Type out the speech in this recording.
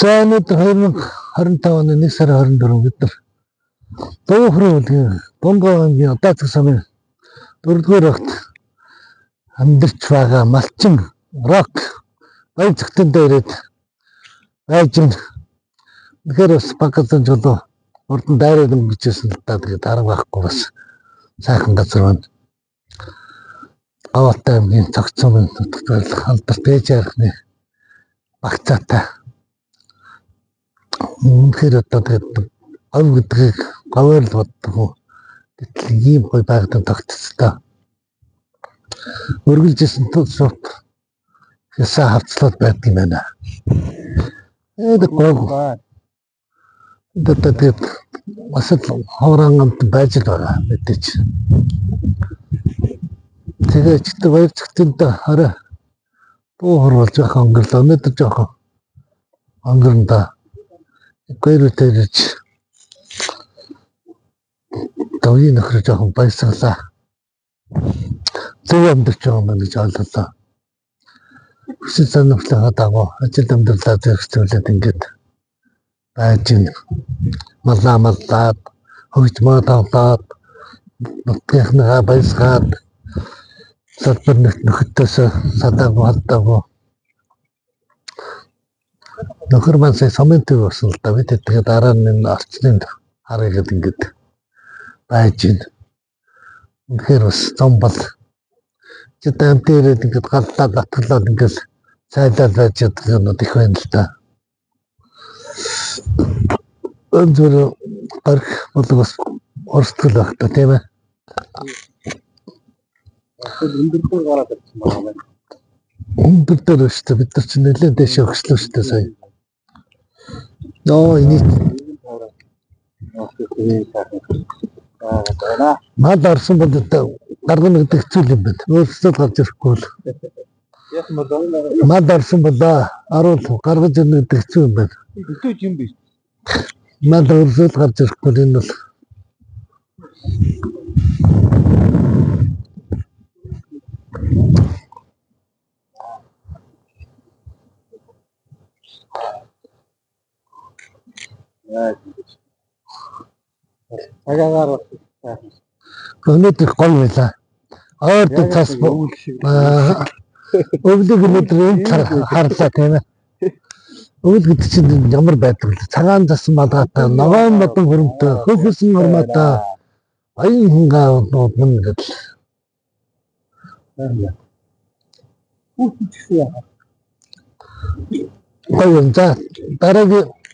За өнөөдөр 2025 оны 1 сарын 24 бид нар Дуухрын Бонгоо аймгийн Удаацэг сумын 4-р огт амьдарч байгаа малчин рок баяр зүгтэн дээрээ байж байна. Тэгэхээр бас багцсан жолоо урдан дайраад өнгөжсэн л да. Тэгээд арга байхгүй бас сайхан газар байна. Аваатай аймгийн цогц сумын нутагт байх алдарт ээж архны багцаатай. Үнэхээр одоо тэгээд ав гэдгийг говьор л боддог. Гэтэл ийм гой байгаад тогтцтой. Өргөлжсэн тул шууд ясаа хавцлаад байдаг юм байна. Тэгээд бас л хоорон амт байж л байгаа мэдээч. Тэгээд ч гэдэг баяр зүгтэнд хараа Дуухар болж байгаа өнгөрлөө. Өнөөдөр жоохон өнгөрөндөө гэрүүтэрж давын нөхөр жоохон баясгалаа. Зөв амьдарч байгаа юм гэж ойлголоо. Хүсэл сонирхлынхаа дагуу ажил амьдралаа зөрчилдөд ингээд байж маллаад хөгжмөө тавлаад нутгийнхныгаа баясгаад салбар нөхөдөөс садаагүй алдаагүй нөхөр маань сая самент болсон л да. Бид тэгээд дараа нь орчныг хараад ингээд байж байна. Тэгэхээр бас зам бол тэдэн дээрээ ингээд галлаа батглаад ингээд цайлаад байж байгаа юм их байна л да. Өндөр арх бол бас орсдгол байх та тийм ээ. Өндөрдөр гараад ирсэн байна. Өндөрдөр өштэй бид нар ч нэлээд дэше өгчлөө шүү дээ сая. Ноо энийг мад орсон бол гаргана гэдэг хэцүү юм байна. Өөрсдөө гарч ирэхгүй бол. Мад орсон бол аруул гаргаж ирнэ гэдэг хэцүү юм байна. Хэцүү юм биш. Мад өөрсдөө гарч ирэхгүй энэ бол. Өнөөдөр гол байлаа. Ойрд цас өвлөг өнөөдөр харлаа тийм ээ. Өвл гэдэг чинь ямар байдаг вэ? Цагаан цас малгайтай, ногоон модон хөрөмтэй, хөвсөн хормоотой аян хангаа мөн гэдэг. Гой юм за дараагийн